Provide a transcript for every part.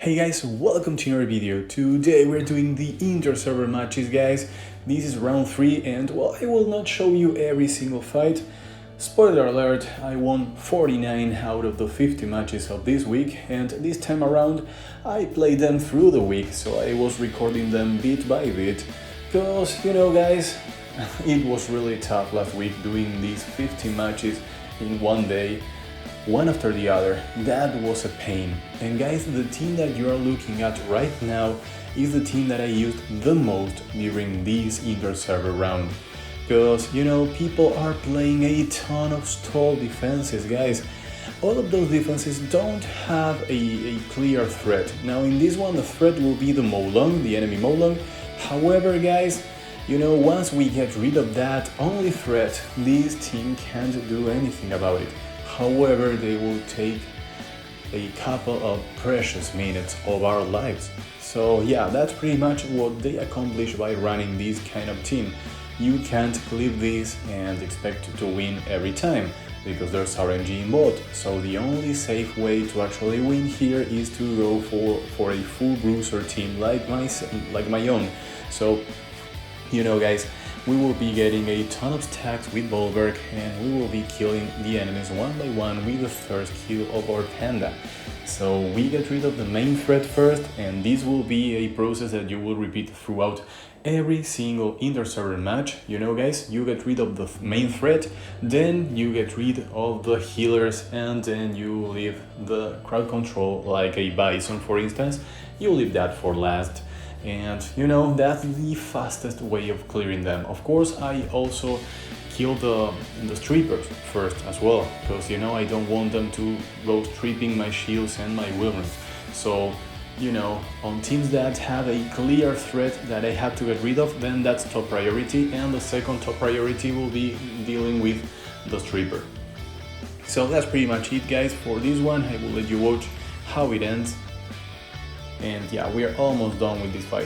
Hey guys, welcome to another video. Today we're doing the Interserver matches, guys. This is round 3 and well, I will not show you every single fight. Spoiler alert, I won 49 out of the 50 matches of this week, and this time around I played them through the week, so I was recording them bit by bit. Because, you know guys, it was really tough last week doing these 50 matches in one day, one after the other. That was a pain. And guys, the team that you are looking at right now is the team that I used the most during this Interserver round. Because, you know, people are playing a ton of stall defenses, guys. All of those defenses don't have a clear threat. Now in this one, the threat will be the Molong, the enemy Molong. However, guys, you know, once we get rid of that only threat, this team can't do anything about it. However, they will take a couple of precious minutes of our lives. So yeah, that's pretty much what they accomplish by running this kind of team. You can't clip this and expect to win every time, because there's RNG involved. So the only safe way to actually win here is to go for a full bruiser team like my own. So, you know guys, we will be getting a ton of stacks with Bolberg, and we will be killing the enemies one by one with the first kill of our panda. So we get rid of the main threat first, and this will be a process that you will repeat throughout every single Interserver match. You know guys, you get rid of the main threat, then you get rid of the healers, and then you leave the crowd control like a Bison for instance. You leave that for last. And you know, that's the fastest way of clearing them. Of course, I also kill the strippers first as well, because you know, I don't want them to go stripping my shields and my Wilmers. So, you know, on teams that have a clear threat that I have to get rid of, then that's top priority, and the second top priority will be dealing with the stripper. So that's pretty much it, guys, for this one. I will let you watch how it ends. And yeah, we are almost done with this fight.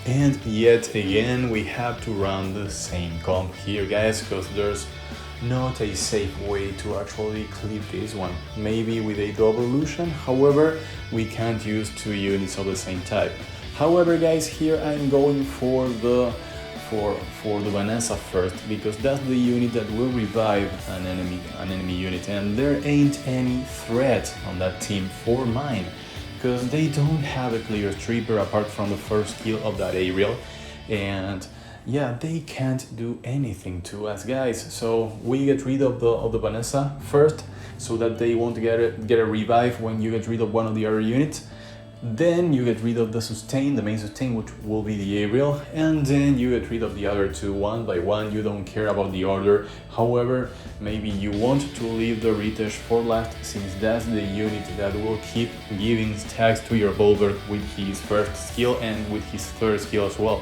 And yet again, we have to run the same comp here, guys, because there's not a safe way to actually clip this one. Maybe with a double illusion, however, we can't use two units of the same type. However, guys, here I'm going for the Vanessa first, because that's the unit that will revive an enemy unit, and there ain't any threat on that team for mine, because they don't have a clear stripper apart from the first kill of that aerial, and yeah, they can't do anything to us, guys. So we get rid of the Vanessa first, so that they won't get a revive when you get rid of one of the other units. Then you get rid of the sustain, the main sustain, which will be the aerial, and then you get rid of the other two one by one. You don't care about the order. However, maybe you want to leave the Ritesh for last, since that's the unit that will keep giving stacks to your Bolberg with his first skill and with his third skill as well.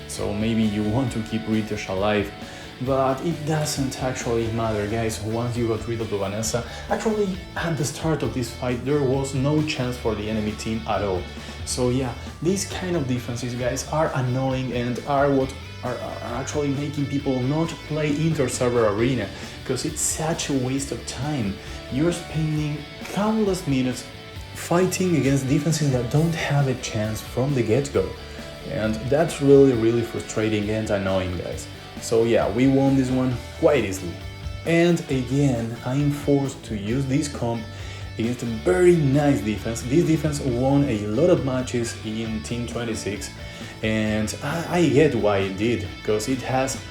So maybe you want to keep Ritesh alive, but it doesn't actually matter, guys. Once you got rid of the Vanessa, actually at the start of this fight there was no chance for the enemy team at all. So yeah, these kind of defenses, guys, are annoying and are what are actually making people not play Interserver Arena, because it's such a waste of time. You're spending countless minutes fighting against defenses that don't have a chance from the get-go. And that's really frustrating and annoying, guys. So yeah, we won this one quite easily. And again, I'm forced to use this comp against a very nice defense. This defense won a lot of matches in Team 26, and I get why it did, because it has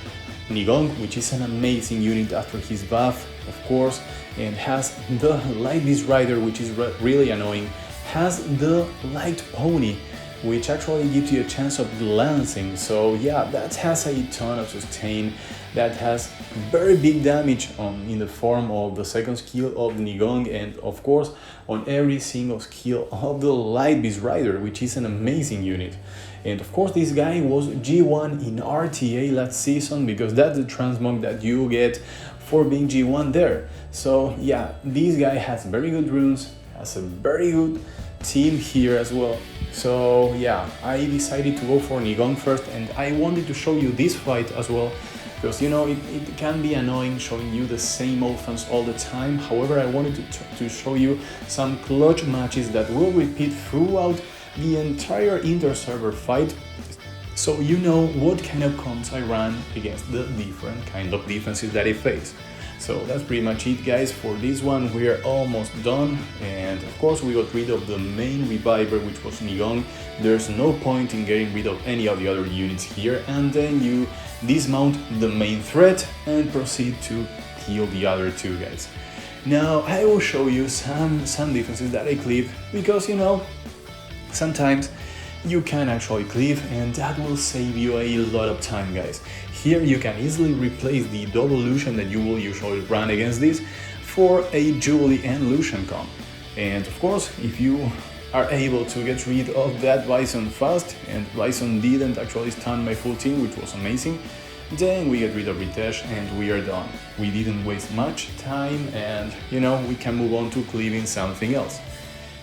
Nigong, which is an amazing unit after his buff, of course, and has the Light Beast Rider, which is really annoying, has the Light Pony, which actually gives you a chance of lancing. So yeah, that has a ton of sustain, that has very big damage in the form of the second skill of Nigong, and of course on every single skill of the Light Beast Rider, which is an amazing unit. And of course this guy was G1 in RTA last season, because that's the transmog that you get for being G1 there. So yeah, this guy has very good runes, has a very good team here as well. So yeah, I decided to go for Nigong first, and I wanted to show you this fight as well, because you know it can be annoying showing you the same offense all the time. However, I wanted to show you some clutch matches that will repeat throughout the entire Interserver fight, so you know what kind of comps I ran against the different kind of defenses that I face. So that's pretty much it, guys. For this one we are almost done, and of course we got rid of the main reviver, which was Nigong. There's no point in getting rid of any of the other units here, and then you dismount the main threat and proceed to kill the other two guys. Now I will show you some defenses that I cleave, because you know sometimes you can actually cleave, and that will save you a lot of time, guys. Here you can easily replace the double Lucian that you will usually run against this for a Jubilee and Lucian comp. And of course, if you are able to get rid of that Bison fast, and Bison didn't actually stun my full team, which was amazing, then we get rid of Ritesh and we are done. We didn't waste much time, and you know, we can move on to cleaving something else.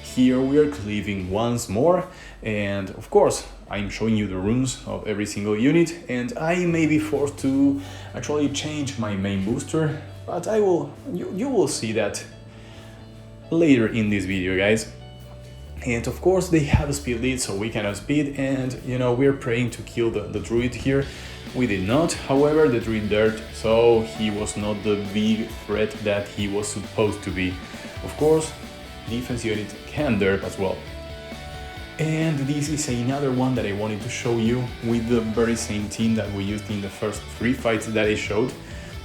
Here we are cleaving once more, and of course I'm showing you the runes of every single unit, and I may be forced to actually change my main booster, but you will see that later in this video, guys. And of course they have a speed lead, so we can have speed, and you know, we're praying to kill the druid here. We did not, however the druid dirt, so he was not the big threat that he was supposed to be. Of course defense unit can derp as well. And this is another one that I wanted to show you with the very same team that we used in the first 3 fights that I showed,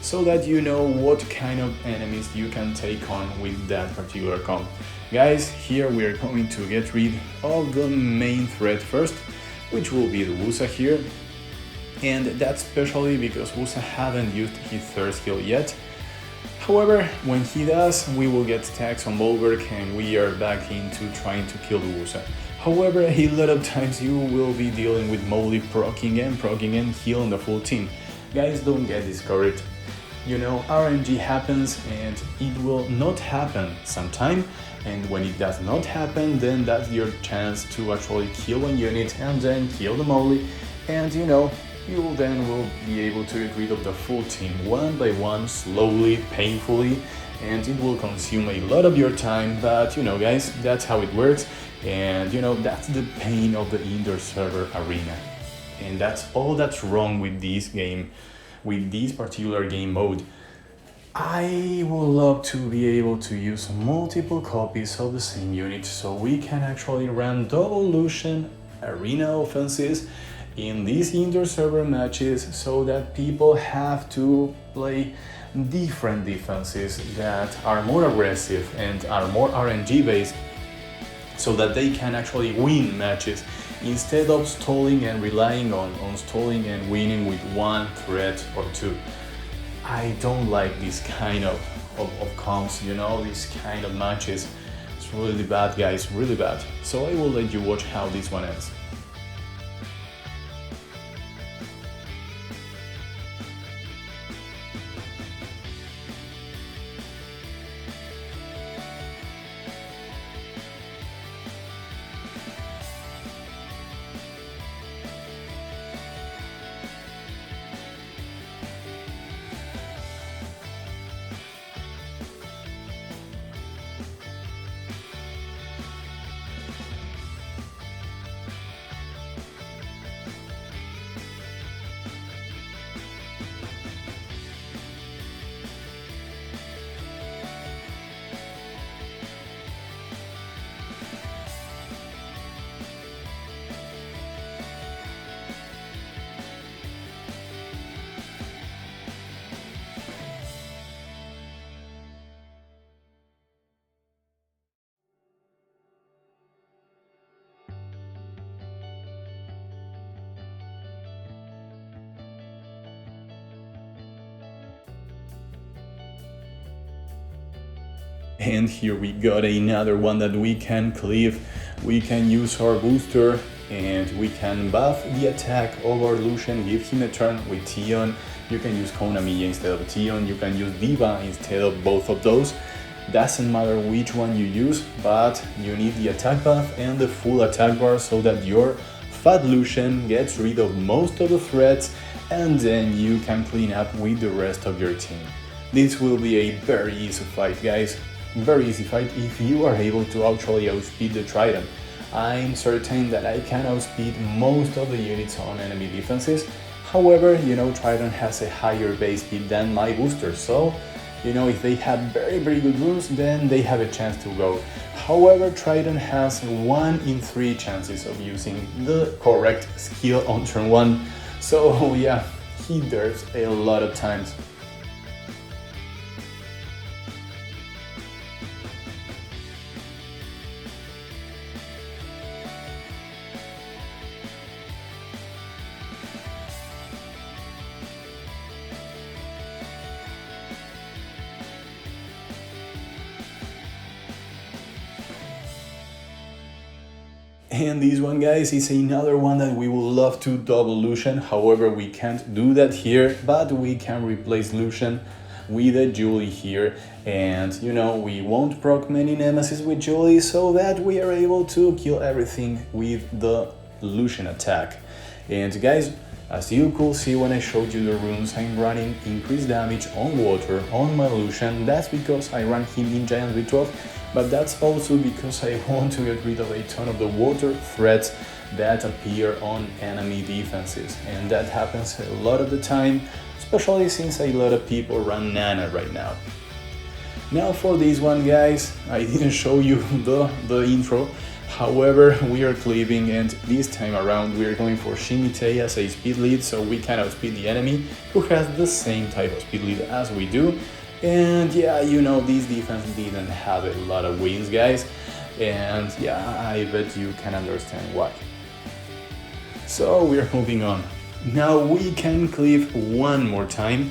so that you know what kind of enemies you can take on with that particular comp. Guys, here we are going to get rid of the main threat first, which will be the Wusa here, and that's especially because Wusa haven't used his third skill yet. However, when he does, we will get stacks on Bulwark and we are back into trying to kill the Wusa. However, a lot of times you will be dealing with Molly proccing and healing the full team. Guys, don't get discouraged. You know, RNG happens and it will not happen sometime, and when it does not happen, then that's your chance to actually kill one unit and then kill the Molly, and you know, you will be able to get rid of the full team one by one, slowly, painfully, and it will consume a lot of your time, but you know guys, that's how it works, and you know, that's the pain of the Interserver arena. And that's all that's wrong with this game, with this particular game mode. I would love to be able to use multiple copies of the same unit, so we can actually run double Lucian arena offenses in these Interserver matches, so that people have to play different defenses that are more aggressive and are more RNG based, so that they can actually win matches instead of stalling and relying on stalling and winning with one threat or two. I don't like this kind of comps, you know, this kind of matches. It's really bad, guys, really bad. So I will let you watch how this one ends. And here we got another one that we can cleave. We can use our booster and we can buff the attack of our Lucian, give him a turn with Tion. You can use Konami instead of Tion, you can use Diva instead of both of those. Doesn't matter which one you use, but you need the attack buff and the full attack bar so that your Fat Lucian gets rid of most of the threats, and then you can clean up with the rest of your team. This will be a very easy fight, guys. Very easy fight if you are able to actually outspeed the Trident. I'm certain that I can outspeed most of the units on enemy defenses. However, Trident has a higher base speed than my booster, so if they have very good runes, then they have a chance to go. However, Trident has 1 in 3 chances of using the correct skill on turn 1, so yeah, he derps a lot of times. And this one, guys, is another one that we would love to double Lucian. However, we can't do that here, but we can replace Lucian with a Julie here. And we won't proc many nemesis with Julie, so that we are able to kill everything with the Lucian attack. And guys, as you could see when I showed you the runes, I'm running increased damage on water on my Lucian. That's because I ran him in Giant V12. But that's also because I want to get rid of a ton of the water threats that appear on enemy defenses. And that happens a lot of the time, especially since a lot of people run Nana right now. Now for this one, guys, I didn't show you the intro. However, we are cleaving, and this time around we are going for Shimite as a speed lead, so we can outspeed the enemy who has the same type of speed lead as we do. And yeah, this defense didn't have a lot of wins, guys, and yeah, I bet you can understand why. So we're moving on. Now we can cleave one more time,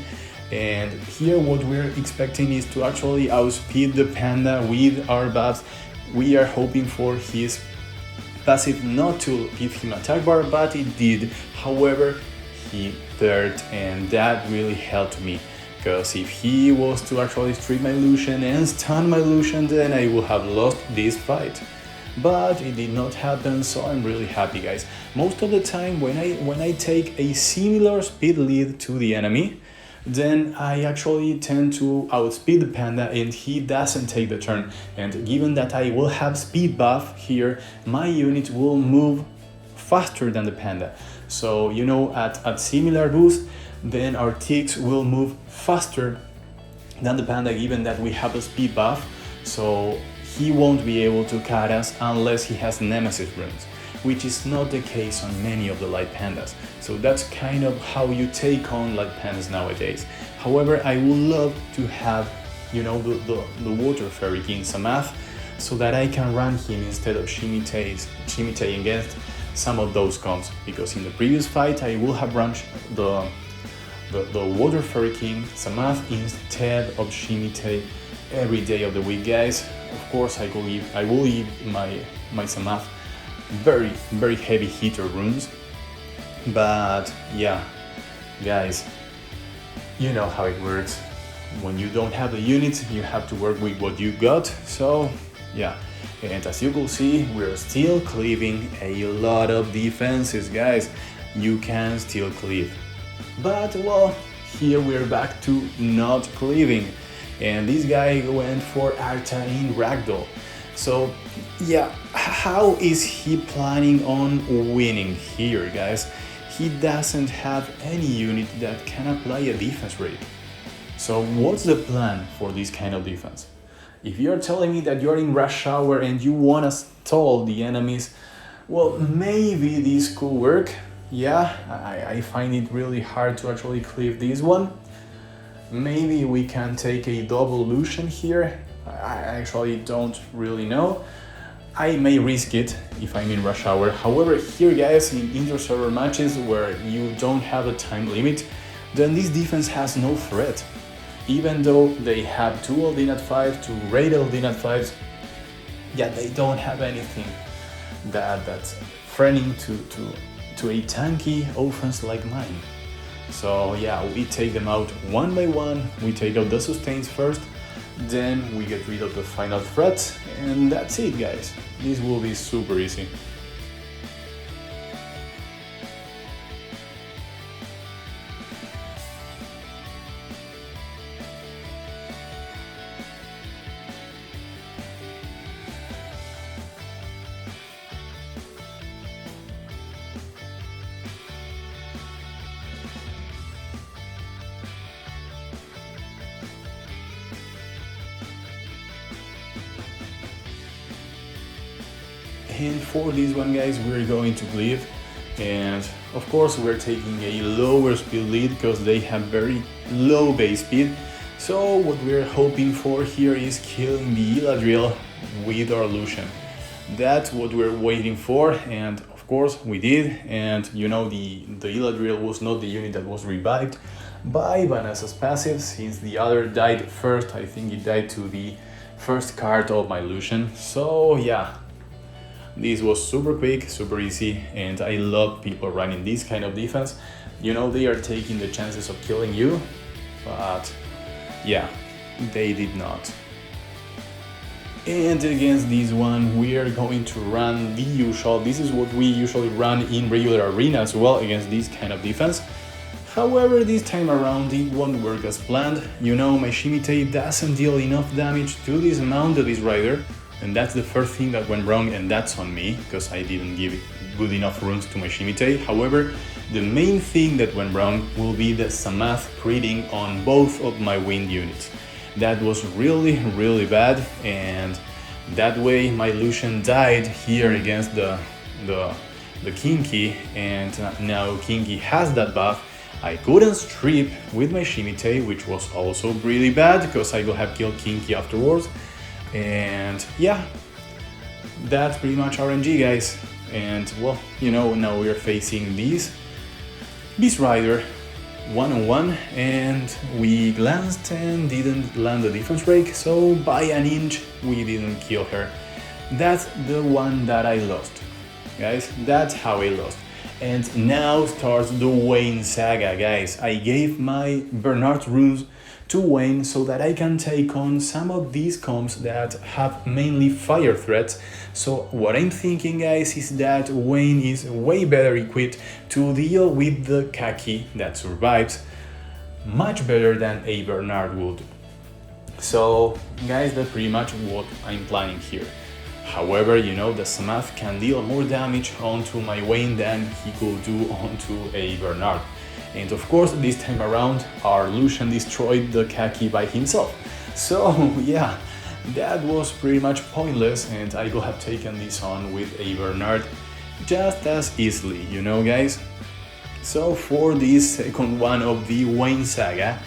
and here what we're expecting is to actually outspeed the Panda with our buffs. We are hoping for his passive not to give him attack bar, but it did. However, he dared, and that really helped me. Because if he was to actually strip my Lucian and stun my Lucian, then I would have lost this fight. But it did not happen, so I'm really happy, guys. Most of the time when I take a similar speed lead to the enemy, then I actually tend to outspeed the Panda and he doesn't take the turn. And given that I will have speed buff here, my unit will move faster than the Panda. So at similar boost, then our ticks will move faster than the Panda, given that we have a speed buff, so he won't be able to cut us unless he has Nemesis runes, which is not the case on many of the light pandas. So that's kind of how you take on light pandas nowadays. However, I would love to have the water fairy King Samath, so that I can run him instead of Shimite against some of those comps, because in the previous fight I will have run the Water Fairy King Samath instead of Shimite every day of the week, guys. Of course, I will leave my Samath very heavy hitter runes, but yeah, guys, you know how it works. When you don't have the units, you have to work with what you got. So yeah, and as you can see, we're still cleaving a lot of defenses, guys. You can still cleave. But well, here we're back to not cleaving, and this guy went for Arta in Ragdoll. So yeah, how is he planning on winning here, guys? He doesn't have any unit that can apply a defense rate. So what's the plan for this kind of defense? If you're telling me that you're in rush hour and you want to stall the enemies, well, maybe this could work. Yeah, I find it really hard to actually cleave this one. Maybe we can take a double Lucian here. I actually don't really know. I may risk it if I'm in rush hour. However, here, guys, in Interserver matches where you don't have a time limit, then this defense has no threat. Even though they have 2 Aldinat 5, 2 Raid Aldinat 5s, yeah, they don't have anything that's threatening to a tanky offense like mine. So yeah, we take them out one by one. We take out the sustains first, Then we get rid of the final threat, and that's it, guys. This will be super easy. And for this one, guys, we're going to bleed, and of course we're taking a lower speed lead because they have very low base speed. So what we're hoping for here is killing the Eladriel with our Lucian. That's what we're waiting for, and of course we did. And you know, the Eladriel was not the unit that was revived by Vanessa's passive, since the other died first. I think it died to the first card of my Lucian. So yeah, this was super quick, super easy, and I love people running this kind of defense. You know, they are taking the chances of killing you, but yeah, they did not. And against this one, we are going to run the usual. This is what we usually run in regular arena as well against this kind of defense. However, this time around it won't work as planned. You know, my Shimite doesn't deal enough damage to dismount this rider. And that's the first thing that went wrong, and that's on me, because I didn't give good enough runes to my Shimite. However, the main thing that went wrong will be the Samath criting on both of my wind units. That was really, really bad, and that way my Lucian died here against the Kinky, and now Kinky has that buff. I couldn't strip with my Shimite, which was also really bad, because I will have killed Kinky afterwards. And yeah, that's pretty much RNG, guys. And well, you know, now we're facing this Beast Rider one-on-one, and we glanced and didn't land the defense break, so by an inch we didn't kill her. That's the one that I lost, guys. That's how I lost. And now starts the Wayne saga, guys. I gave my Bernard runes to Wayne so that I can take on some of these comps that have mainly fire threats. So what I'm thinking, guys, is that Wayne is way better equipped to deal with the Kaki that survives, much better than a Bernard would. So guys, that's pretty much what I'm planning here. However, you know, the Samath can deal more damage onto my Wayne than he could do onto a Bernard. And of course, this time around, our Lucian destroyed the Kaki by himself. So yeah, that was pretty much pointless, and I could have taken this on with a Bernard just as easily, you know, guys? So for this second one of the Wayne saga,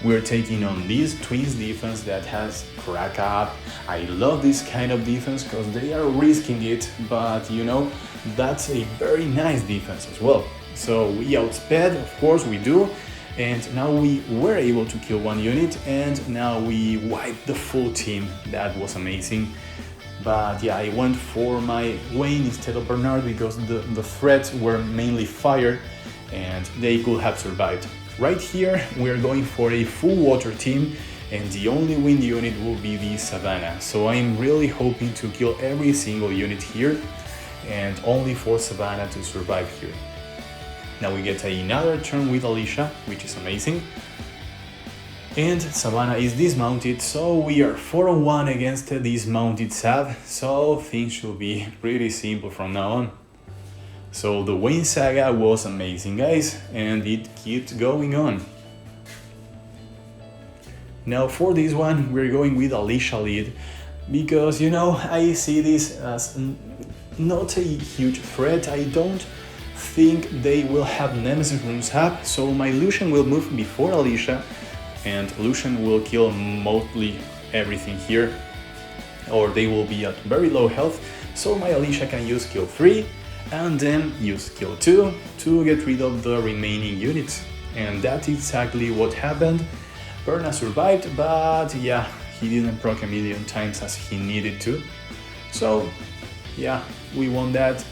we're taking on this Twins defense that has crack up. I love this kind of defense because they are risking it, but you know, that's a very nice defense as well. So we outsped, of course we do, and now we were able to kill one unit, and now we wiped the full team. That was amazing. But yeah, I went for my Wayne instead of Bernard because the threats were mainly fire, and they could have survived. Right here, we're going for a full water team, and the only wind unit will be the Savannah. So I'm really hoping to kill every single unit here, and only for Savannah to survive here. Now we get another turn with Alicia, which is amazing. And Savannah is dismounted, so we are 4-1 against a dismounted Sav, so things should be pretty simple from now on. So the Wayne saga was amazing, guys, and it keeps going on. Now for this one, we're going with Alicia lead, because, you know, I see this as not a huge threat. I don't think they will have Nemesis runes up, so my Lucian will move before Alicia, and Lucian will kill mostly everything here, or they will be at very low health, so my Alicia can use kill 3 and then use kill 2 to get rid of the remaining units. And that's exactly what happened. Berna survived, but yeah, he didn't proc a million times as he needed to. So yeah, we won that.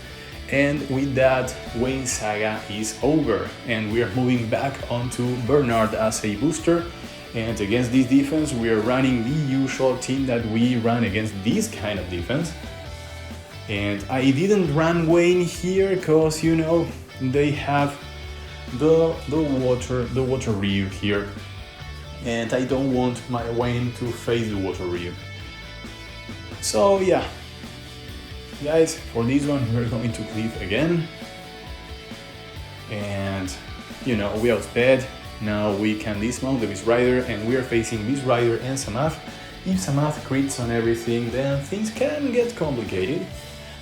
And with that, Wayne saga is over, and we are moving back onto Bernard as a booster. And against this defense, we are running the usual team that we run against this kind of defense. And I didn't run Wayne here because, you know, they have the water Ryu here. And I don't want my Wayne to face the water Ryu. So yeah, guys, for this one we're going to cliff again. And, you know, we outsped. Now we can dismount the Beast Rider, and we are facing Beast Rider and Samath. If Samath crits on everything, then things can get complicated.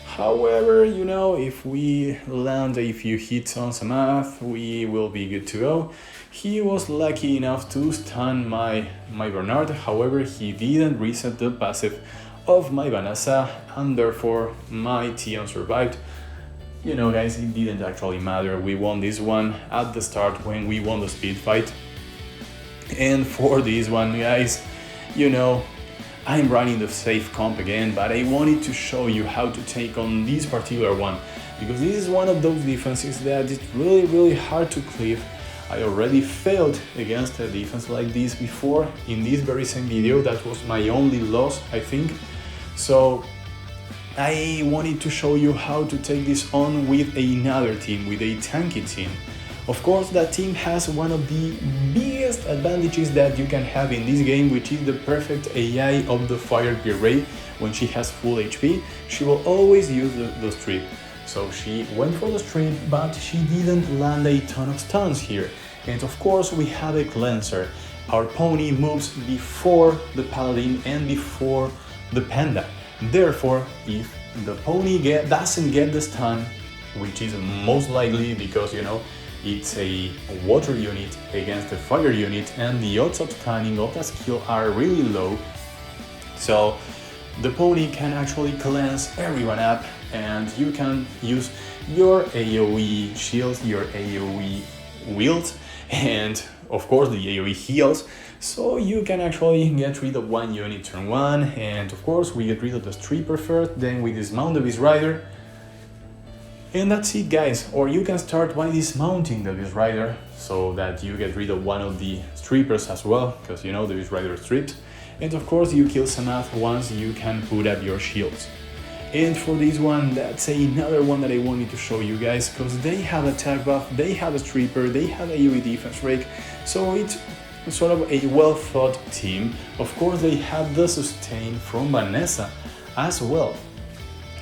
However, you know, if we land a few hits on Samath, we will be good to go. He was lucky enough to stun my Bernard, however he didn't reset the passive of my Vanessa, and therefore my Tion survived. You know, guys, it didn't actually matter. We won this one at the start when we won the speed fight. And for this one, guys, you know, I'm running the safe comp again, but I wanted to show you how to take on this particular one, because this is one of those defenses that is really hard to cleave. I already failed against a defense like this before in this very same video. That was my only loss, I think. So I wanted to show you how to take this on with another team, with a tanky team. Of course, that team has one of the biggest advantages that you can have in this game, which is the perfect AI of the Fire Beret. When she has full HP, she will always use the strip. So she went for the strip, but she didn't land a ton of stuns here. And of course, we have a cleanser. Our pony moves before the paladin and before the panda. Therefore, if the pony doesn't get the stun, which is most likely because, you know, it's a water unit against a fire unit, and the odds of stunning of that skill are really low. So the pony can actually cleanse everyone up, and you can use your AoE shields, your AoE wields, and of course the AoE heals. So you can actually get rid of one unit turn one, and of course we get rid of the stripper first, then we dismount the Beast Rider. And that's it, guys. Or you can start by dismounting the Beast Rider, so that you get rid of one of the strippers as well, because you know the Beast Rider is stripped. And of course you kill Samath once you can put up your shields. And for this one, that's another one that I wanted to show you guys, because they have attack buff, they have a stripper, they have a AoE defense rake, so it's sort of a well thought team. Of course they have the sustain from Vanessa as well,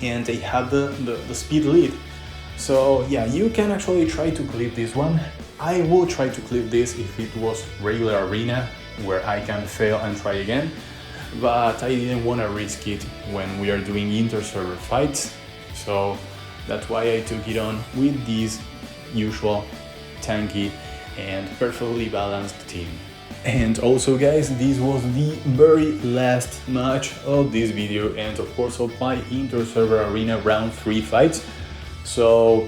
and they have the speed lead. So yeah, you can actually try to clip this one. I will try to clip this if it was regular arena, where I can fail and try again, but I didn't want to risk it when we are doing inter-server fights, so that's why I took it on with this usual tanky and perfectly balanced team. And also, guys, this was the very last match of this video, and of course of my inter-server arena round 3 fights. So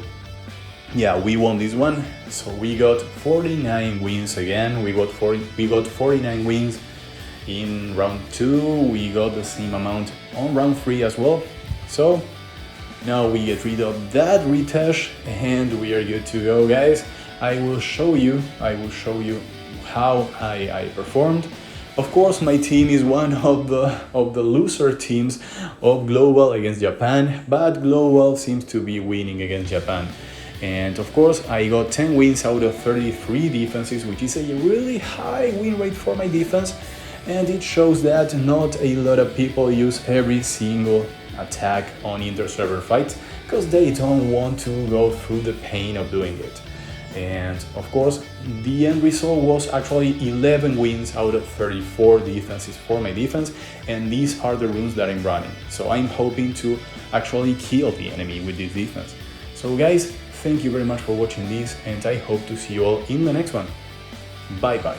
yeah, we won this one, so we got 49 wins again. We got 49 wins in round 2, we got the same amount on round 3 as well. So now we get rid of that retouch and we are good to go, guys. I will show you how I performed. Of course, my team is one of the loser teams of Global against Japan, but Global seems to be winning against Japan. And of course, I got 10 wins out of 33 defenses, which is a really high win rate for my defense. And it shows that not a lot of people use every single attack on inter-server fights, because they don't want to go through the pain of doing it. And of course, the end result was actually 11 wins out of 34 defenses for my defense, and these are the runes that I'm running. So I'm hoping to actually kill the enemy with this defense. So guys, thank you very much for watching this, and I hope to see you all in the next one. Bye bye.